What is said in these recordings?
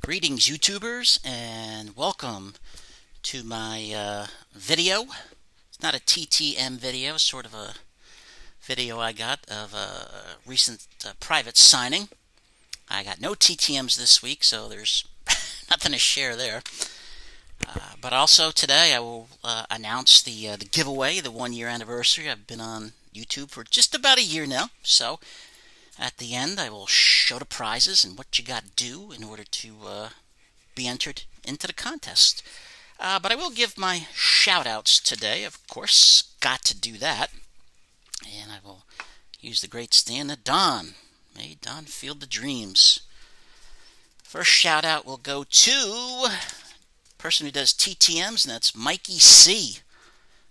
Greetings, YouTubers, and welcome to my video. It's not a TTM video, sort of a video I got of a recent private signing. I got no TTMs this week, so there's nothing to share there. But also today I will announce the giveaway, the 1 year anniversary. I've been on YouTube for just about a year now, so at the end I will show the prizes and what you got to do in order to be entered into the contest. But I will give my shout outs today, of course, got to do that. And I will use the great stand of Don. May Don field the dreams. First shout out will go to person who does TTMs, and that's Mikey C.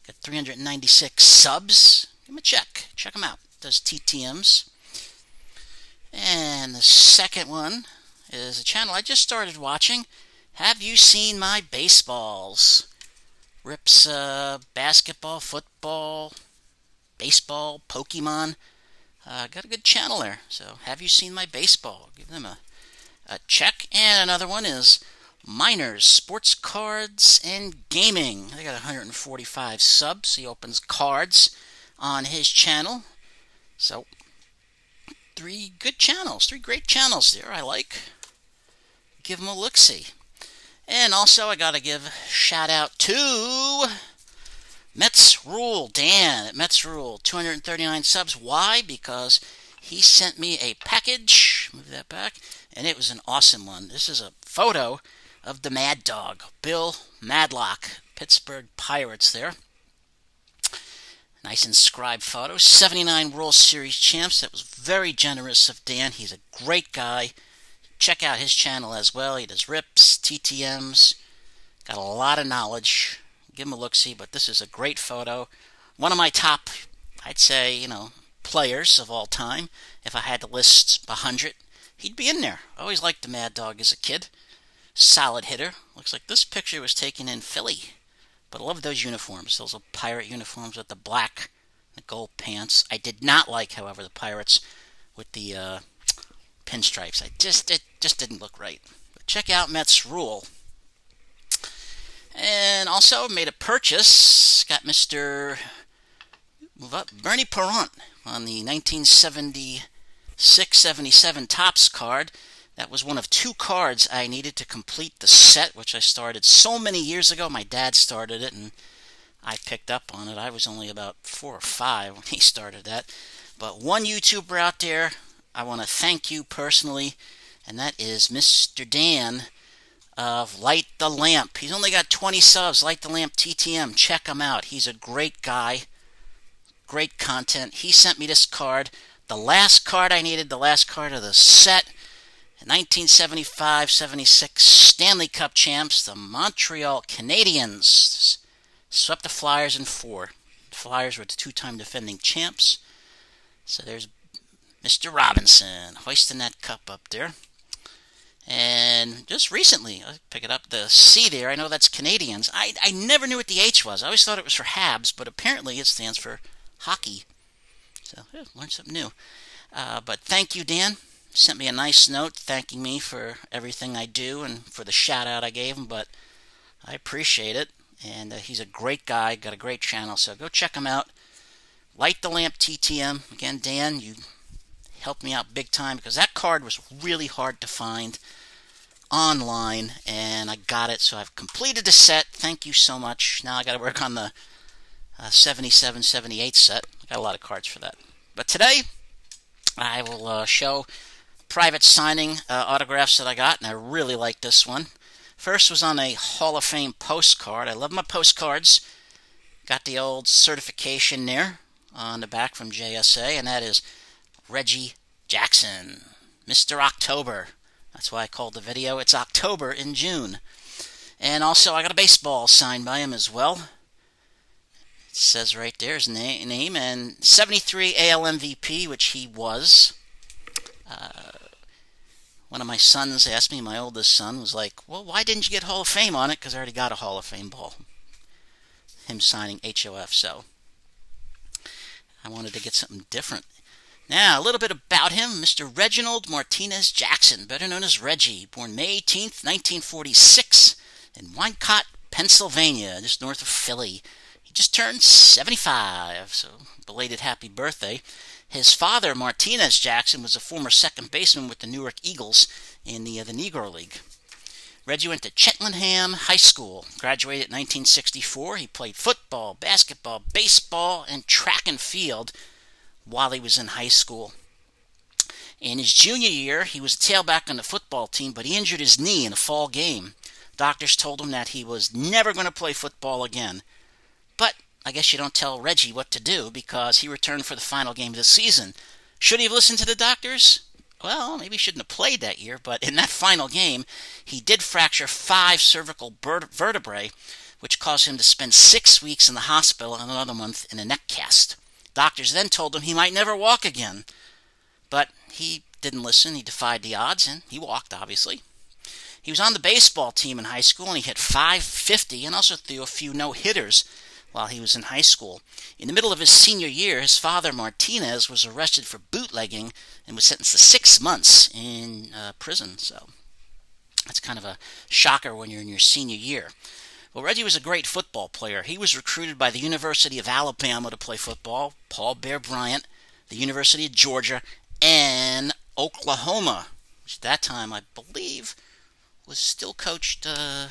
Got 396 subs. Give him a check. Check him out. Does TTMs. And the second one is a channel I just started watching. Have you seen my baseballs? Rips basketball, football, baseball, Pokemon. Got a good channel there. So have you seen my baseball? Give them a check. And another one is Myner Sports Cards and Gaming. They got 145 subs. He opens cards on his channel. So three good channels, three great channels there I like. Give them a look-see. And also I gotta give a shout out to Mets Rule, Dan at Mets Rule, 239 subs. Why? Because he sent me a package, move that back, and it was an awesome one. This is a photo of the Mad Dog, Bill Madlock, Pittsburgh Pirates there. Nice inscribed photo. 79 World Series champs. That was very generous of Dan. He's a great guy. Check out his channel as well. He does rips, TTMs. Got a lot of knowledge. Give him a look-see, but this is a great photo. One of my top, I'd say, players of all time. If I had to list 100, he'd be in there. I always liked the Mad Dog as a kid. Solid hitter. Looks like this picture was taken in Philly. But I love those uniforms. Those are pirate uniforms with the black and gold pants. I did not like, however, the Pirates with the pinstripes. It just didn't look right. But check out Mets Rule. And also made a purchase. Got Mr. Move up, Bernie Perrant on the 1976-77 Topps card. That was one of two cards I needed to complete the set, which I started so many years ago. My dad started it, and I picked up on it. I was only about 4 or 5 when he started that. But one YouTuber out there, I want to thank you personally, and that is Mr. Dan of Light the Lamp. He's only got 20 subs, Light the Lamp TTM. Check him out. He's a great guy, great content. He sent me this card, the last card I needed, the last card of the set. 1975-76 Stanley Cup champs, the Montreal Canadiens, swept the Flyers in 4. The Flyers were the two-time defending champs. So there's Mr. Robinson hoisting that cup up there. And just recently, I pick it up, the C there, I know that's Canadians. I never knew what the H was. I always thought it was for Habs, but apparently it stands for hockey. So, yeah, learned something new. But thank you, Dan. Sent me a nice note thanking me for everything I do and for the shout out I gave him, but I appreciate it. And he's a great guy, got a great channel, so go check him out. Light the Lamp TTM. Again, Dan, you helped me out big time because that card was really hard to find online, and I got it, so I've completed the set. Thank you so much. Now I got to work on the 77-78 set. I got a lot of cards for that. But today, I will show private signing autographs that I got, and I really like this one. First was on a Hall of Fame postcard. I love my postcards. Got the old certification there on the back from JSA, and that is Reggie Jackson, Mr. October. That's why I called the video. It's October in June. And also I got a baseball signed by him as well. It says right there his name, and 73 AL MVP, which he was. One of my sons asked me, my oldest son was like, well, why didn't you get Hall of Fame on it? Because I already got a Hall of Fame ball. Him signing HOF, so I wanted to get something different. Now, a little bit about him. Mr. Reginald Martinez Jackson, better known as Reggie, born May 18th, 1946, in Wyncote, Pennsylvania, just north of Philly. He just turned 75, so belated happy birthday. His father, Martinez Jackson, was a former second baseman with the Newark Eagles in the Negro League. Reggie went to Cheltenham High School, graduated in 1964. He played football, basketball, baseball, and track and field while he was in high school. In his junior year, he was a tailback on the football team, but he injured his knee in a fall game. Doctors told him that he was never going to play football again. But I guess you don't tell Reggie what to do, because he returned for the final game of the season. Should he have listened to the doctors? Well, maybe he shouldn't have played that year, but in that final game, he did fracture 5 cervical vertebrae, which caused him to spend 6 weeks in the hospital and another month in a neck cast. Doctors then told him he might never walk again. But he didn't listen. He defied the odds, and he walked, obviously. He was on the baseball team in high school, and he hit .550 and also threw a few no-hitters while he was in high school. In the middle of his senior year, his father, Martinez, was arrested for bootlegging and was sentenced to 6 months in prison. So that's kind of a shocker when you're in your senior year. Well, Reggie was a great football player. He was recruited by the University of Alabama to play football, Paul Bear Bryant, the University of Georgia, and Oklahoma, which at that time, I believe, was still coached, I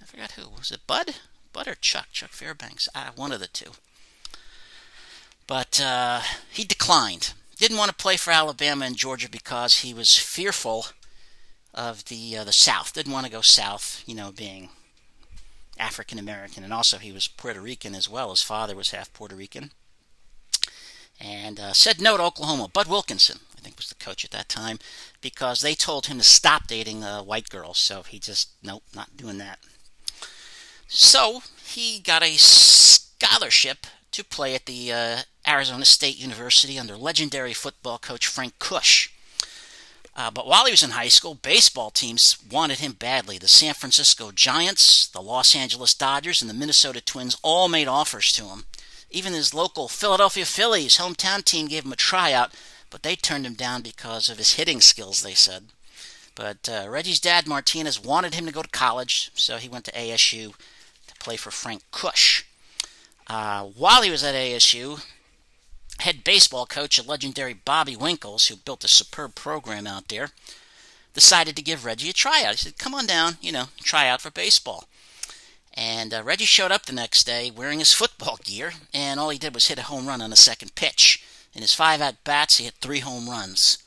forgot who. Was it Bud? Bud or Chuck? Chuck Fairbanks. One of the two. But he declined. Didn't want to play for Alabama and Georgia because he was fearful of the South. Didn't want to go south, being African American, and also he was Puerto Rican as well. His father was half Puerto Rican. And said no to Oklahoma. Bud Wilkinson, I think, was the coach at that time, because they told him to stop dating white girls. So he just, nope, not doing that. So he got a scholarship to play at the Arizona State University under legendary football coach Frank Kush. But while he was in high school, baseball teams wanted him badly. The San Francisco Giants, the Los Angeles Dodgers, and the Minnesota Twins all made offers to him. Even his local Philadelphia Phillies hometown team gave him a tryout, but they turned him down because of his hitting skills, they said. But Reggie's dad, Martinez, wanted him to go to college, so he went to ASU to play for Frank Kush. While he was at ASU, head baseball coach, a legendary Bobby Winkles, who built a superb program out there, decided to give Reggie a tryout. He said, come on down, try out for baseball. And Reggie showed up the next day wearing his football gear, and all he did was hit a home run on the second pitch. In his 5 at-bats, he hit 3 home runs.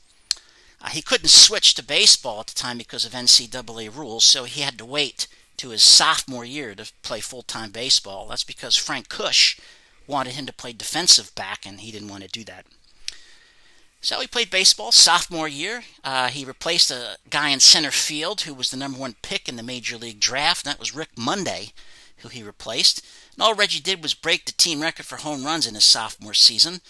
He couldn't switch to baseball at the time because of NCAA rules, so he had to wait to his sophomore year to play full-time baseball. That's because Frank Kush wanted him to play defensive back, and he didn't want to do that. So he played baseball sophomore year. He replaced a guy in center field who was the number 1 pick in the Major League Draft. That was Rick Monday, who he replaced. And all Reggie did was break the team record for home runs in his sophomore season,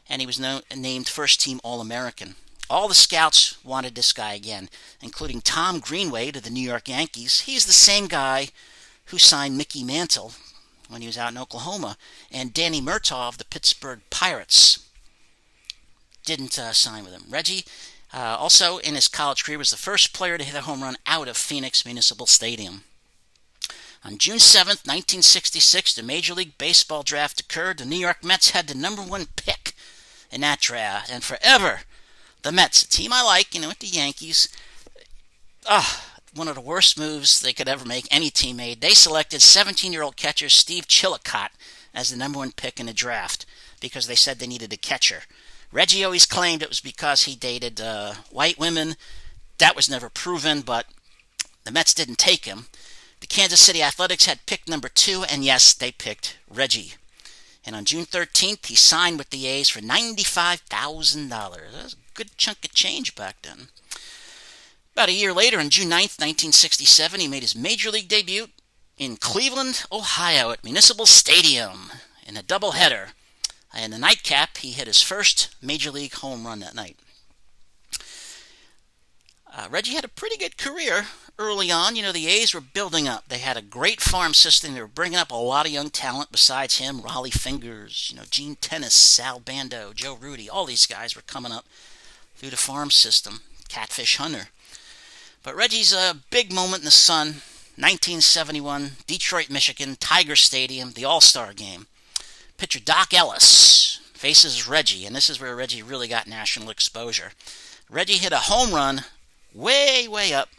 and he was named first-team All-American. All the scouts wanted this guy again, including Tom Greenway to the New York Yankees. He's the same guy who signed Mickey Mantle when he was out in Oklahoma, and Danny Murtaugh of the Pittsburgh Pirates didn't sign with him. Reggie, also in his college career, was the first player to hit a home run out of Phoenix Municipal Stadium. On June 7th, 1966, the Major League Baseball draft occurred. The New York Mets had the number 1 pick in that draft, and forever, the Mets, a team I like, with the Yankees, one of the worst moves they could ever make, any team made. They selected 17-year-old catcher Steve Chillicott as the number 1 pick in the draft because they said they needed a catcher. Reggie always claimed it was because he dated white women. That was never proven, but the Mets didn't take him. The Kansas City Athletics had pick number 2, and yes, they picked Reggie. And on June 13th, he signed with the A's for $95,000. That was a good chunk of change back then. About a year later, on June 9th, 1967, he made his Major League debut in Cleveland, Ohio, at Municipal Stadium in a doubleheader. In the nightcap, he hit his first Major League home run that night. Reggie had a pretty good career early on, the A's were building up. They had a great farm system. They were bringing up a lot of young talent besides him. Raleigh Fingers, Gene Tennis, Sal Bando, Joe Rudy. All these guys were coming up through the farm system. Catfish Hunter. But Reggie's a big moment in the sun. 1971, Detroit, Michigan, Tiger Stadium, the All-Star Game. Pitcher Doc Ellis faces Reggie, and this is where Reggie really got national exposure. Reggie hit a home run way, way up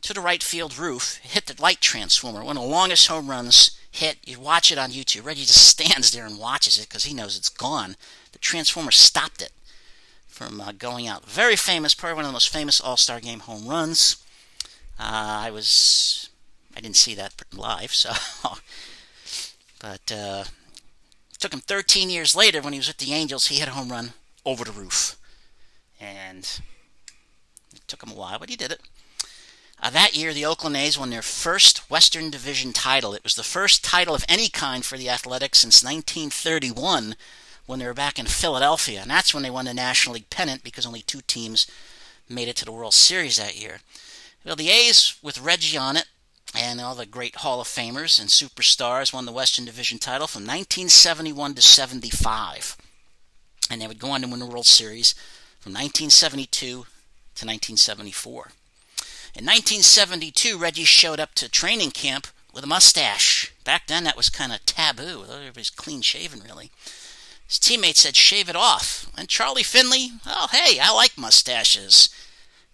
to the right field roof, hit the light transformer, one of the longest home runs hit. You watch it on YouTube. Reggie just stands there and watches it because he knows it's gone. The transformer stopped it from going out. Very famous, probably one of the most famous All-Star Game home runs. I didn't see that live, so but it took him 13 years later when he was with the Angels. He hit a home run over the roof, and it took him a while, but he did it. That year, the Oakland A's won their first Western Division title. It was the first title of any kind for the Athletics since 1931, when they were back in Philadelphia, and that's when they won the National League pennant because only 2 teams made it to the World Series that year. Well, the A's, with Reggie on it, and all the great Hall of Famers and superstars, won the Western Division title from 1971 to 75. And they would go on to win the World Series from 1972 to 1974. In 1972, Reggie showed up to training camp with a mustache. Back then, that was kind of taboo. Everybody's clean-shaven, really. His teammates said, shave it off. And Charlie Finley, oh, hey, I like mustaches.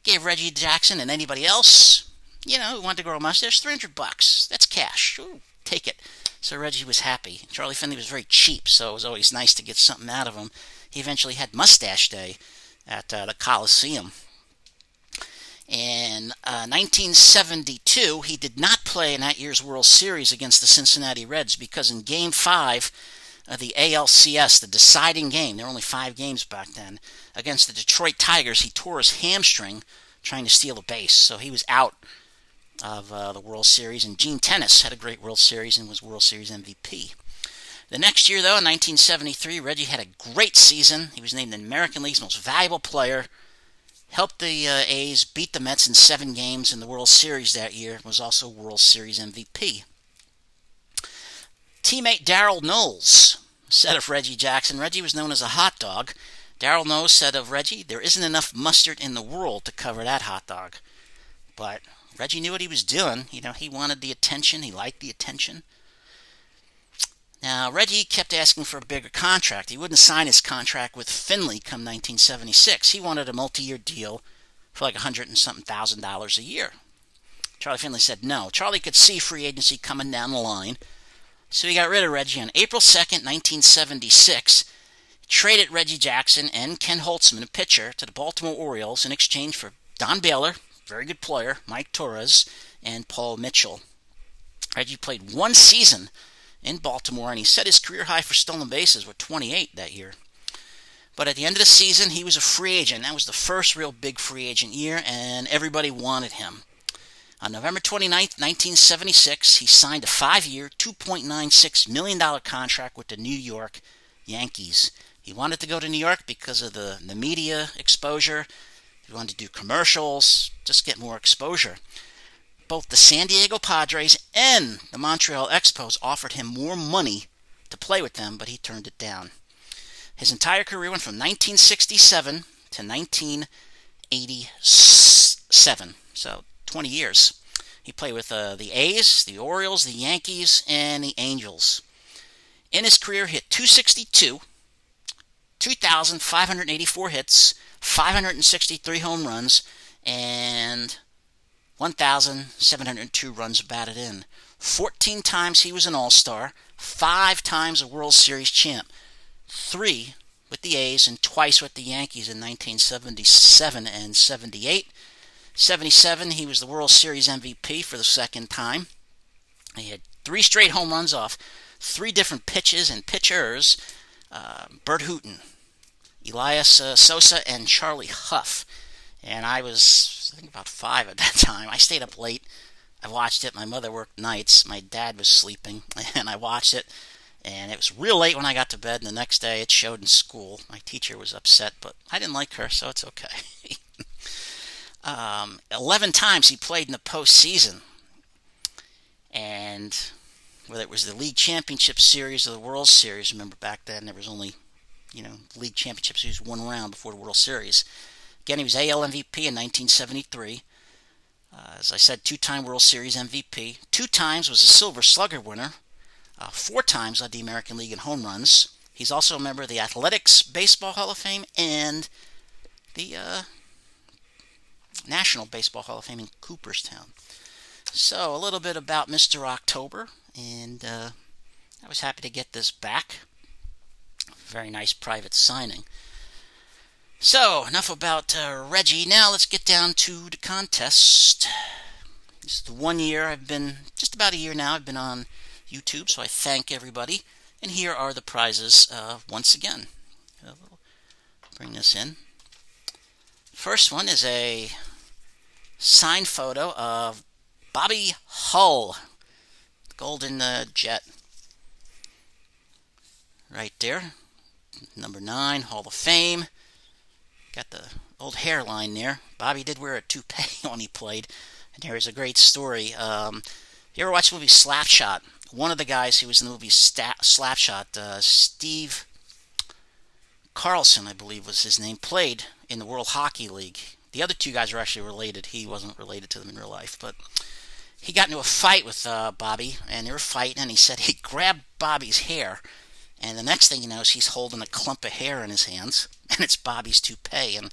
Gave Reggie Jackson and anybody else, who wanted to grow a mustache, $300. That's cash. Ooh, take it. So Reggie was happy. Charlie Finley was very cheap, so it was always nice to get something out of him. He eventually had Mustache Day at the Coliseum. In 1972, he did not play in that year's World Series against the Cincinnati Reds because in Game 5 of the ALCS, the deciding game, there were only 5 games back then, against the Detroit Tigers, he tore his hamstring trying to steal a base. So he was out of the World Series, and Gene Tennis had a great World Series and was World Series MVP. The next year, though, in 1973, Reggie had a great season. He was named the American League's most valuable player, helped the A's beat the Mets in 7 games in the World Series that year, was also World Series MVP. Teammate Darryl Knowles said of Reggie Jackson, Reggie was known as a hot dog. Darryl Knowles said of Reggie, there isn't enough mustard in the world to cover that hot dog. But Reggie knew what he was doing. He wanted the attention. He liked the attention. Now, Reggie kept asking for a bigger contract. He wouldn't sign his contract with Finley come 1976. He wanted a multi-year deal for like $100 and something thousand a year. Charlie Finley said no. Charlie could see free agency coming down the line, so he got rid of Reggie on April 2nd, 1976. He traded Reggie Jackson and Ken Holtzman, a pitcher, to the Baltimore Orioles in exchange for Don Baylor, very good player, Mike Torres, and Paul Mitchell. Reggie played 1 season in Baltimore, and he set his career high for stolen bases with 28 that year. But at the end of the season, he was a free agent. That was the first real big free agent year, and everybody wanted him. On November 29th, 1976, he signed a 5-year, $2.96 million contract with the New York Yankees. He wanted to go to New York because of the media exposure. He wanted to do commercials, just get more exposure. Both the San Diego Padres and the Montreal Expos offered him more money to play with them, but he turned it down. His entire career went from 1967 to 1987, so 20 years. He played with the A's, the Orioles, the Yankees, and the Angels. In his career, he hit .262, 2,584 hits, 563 home runs, and 1,702 runs batted in. 14 times he was an All-Star, 5 times a World Series champ, 3 with the A's and twice with the Yankees in 1977 and 78. 77, he was the World Series MVP for the second time. He had 3 straight home runs off 3 different pitches and pitchers, Bert Hooton, Elias Sosa, and Charlie Huff. And I was, I think, about 5 at that time. I stayed up late. I watched it. My mother worked nights. My dad was sleeping, and I watched it. And it was real late when I got to bed, and the next day it showed in school. My teacher was upset, but I didn't like her, so it's okay. 11 times he played in the postseason. And whether it was the League Championship Series or the World Series, remember back then there was only, League Championship Series one round before the World Series. Again, he was AL MVP in 1973. As I said, two-time World Series MVP. 2 times was a Silver Slugger winner. 4 times led the American League in home runs. He's also a member of the Athletics Baseball Hall of Fame and the National Baseball Hall of Fame in Cooperstown. So, a little bit about Mr. October, and I was happy to get this back. Very nice private signing. So, enough about Reggie. Now let's get down to the contest. This is the 1 year I've been, just about a year now, I've been on YouTube, so I thank everybody. And here are the prizes once again. Bring this in. First one is a signed photo of Bobby Hull, Golden Jet. Right there. Number 9, Hall of Fame. Got the old hairline there. Bobby did wear a toupee when he played. And here's a great story. You ever watch the movie Slapshot? One of the guys who was in the movie Slapshot, Steve Carlson, I believe was his name, played in the World Hockey League. The other 2 guys are actually related. He wasn't related to them in real life, but he got into a fight with Bobby, and they were fighting, and he said he grabbed Bobby's hair, and the next thing you know is he's holding a clump of hair in his hands, and it's Bobby's toupee, and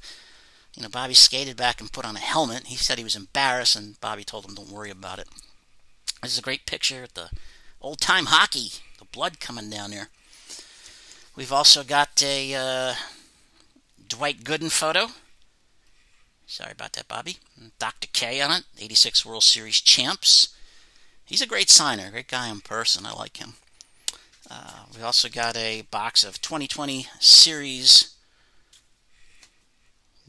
Bobby skated back and put on a helmet. He said he was embarrassed, and Bobby told him don't worry about it. This is a great picture at the old-time hockey, the blood coming down there. We've also got a Dwight Gooden photo. Sorry about that, Bobby. Dr. K on it, 86 World Series champs. He's a great signer, great guy in person. I like him. We also got a box of 2020 Series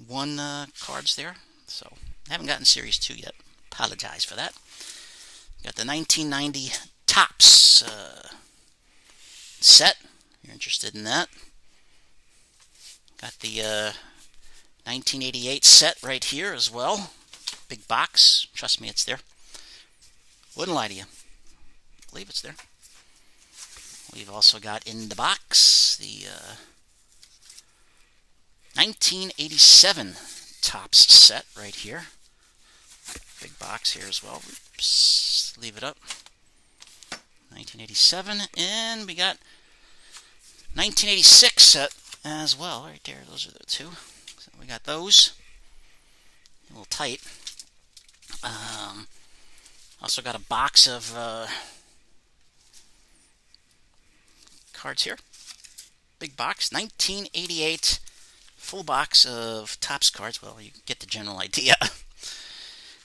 1 cards there. So, I haven't gotten Series 2 yet. Apologize for that. Got the 1990 Topps set. If you're interested in that. Got the 1988 set right here as well. Big box. Trust me, it's there. Wouldn't lie to you. I believe it's there. We've also got in the box the 1987 Topps set right here. Big box here as well. Oops, leave it up. 1987, and we got 1986 set as well. Right there, those are the 2. So we got those. A little tight. Also got a box of cards here. Big box, 1988 full box of Topps cards. Well, you get the general idea.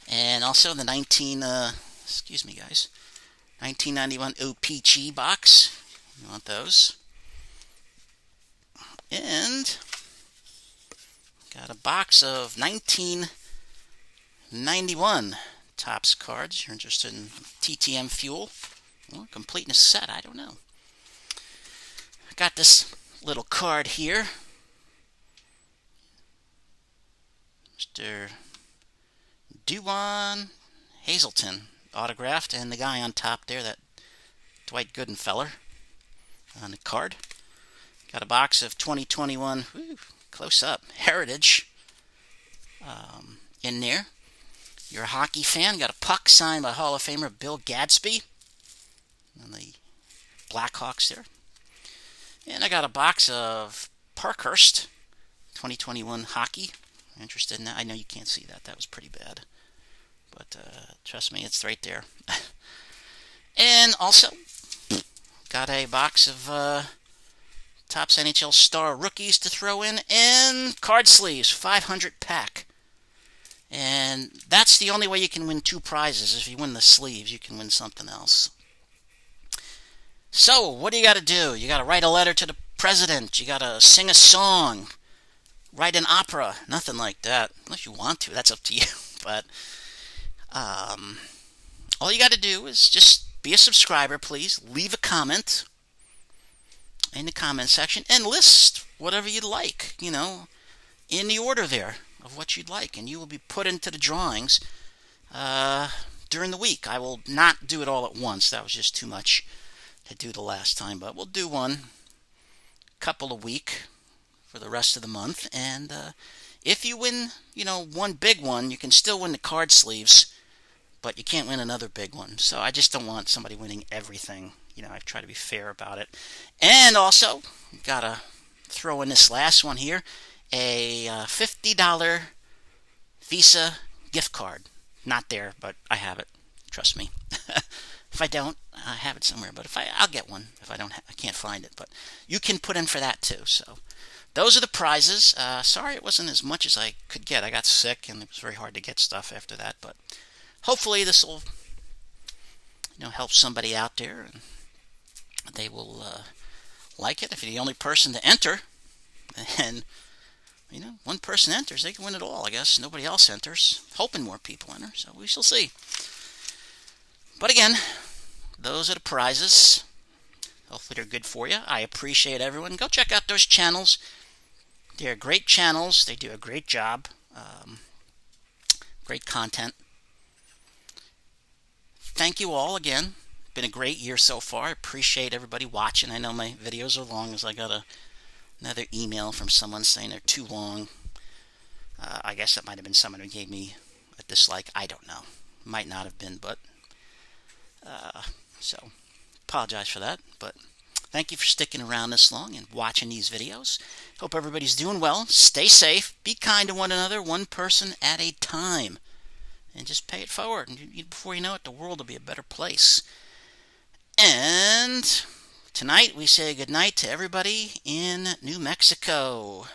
And also the 1991 OPG box. You want those. And got a box of 1991 Topps cards. You're interested in TTM fuel or completing a set, I don't know. Got this little card here. Mr. Duwan Hazelton autographed, and the guy on top there, that Dwight Gooden feller on the card. Got a box of 2021, close up, Heritage in there. You're a hockey fan, got a puck signed by Hall of Famer Bill Gadsby on the Blackhawks there. And I got a box of Parkhurst 2021 hockey. Interested in that? I know you can't see that. That was pretty bad. But trust me, it's right there. And also, got a box of Topps NHL Star Rookies to throw in, and card sleeves, 500 pack. And that's the only way you can win 2 prizes. If you win the sleeves, you can win something else. So, what do you got to do? You got to write a letter to the president. You got to sing a song. Write an opera. Nothing like that. Unless you want to. That's up to you. But all you got to do is just be a subscriber, please. Leave a comment in the comment section and list whatever you'd like, in the order there of what you'd like, and you will be put into the drawings during the week. I will not do it all at once. That was just too much to do the last time, but we'll do one couple a week for the rest of the month. And if you win, one big one, you can still win the card sleeves, but you can't win another big one. So I just don't want somebody winning everything. I try to be fair about it. And also, gotta throw in this last one here, a $50 Visa gift card. Not there, but I have it. Trust me. If I don't, I have it somewhere. But I'll get one. If I don't, I can't find it. But you can put in for that too. So those are the prizes. Sorry it wasn't as much as I could get. I got sick, and it was very hard to get stuff after that. But hopefully this will, help somebody out there, and they will like it. If you're the only person to enter, and one person enters, they can win it all. I guess nobody else enters. Hoping more people enter, so we shall see. But again, those are the prizes. Hopefully they're good for you. I appreciate everyone. Go check out those channels. They're great channels. They do a great job. Great content. Thank you all again. Been a great year so far. I appreciate everybody watching. I know my videos are long, as I got another email from someone saying they're too long. I guess that might have been someone who gave me a dislike. I don't know. Might not have been, but so apologize for that. But thank you for sticking around this long and watching these videos. Hope everybody's doing well. Stay safe. Be kind to one another, one person at a time, and just pay it forward. And before you know it, the world will be a better place. And tonight we say goodnight to everybody in New Mexico.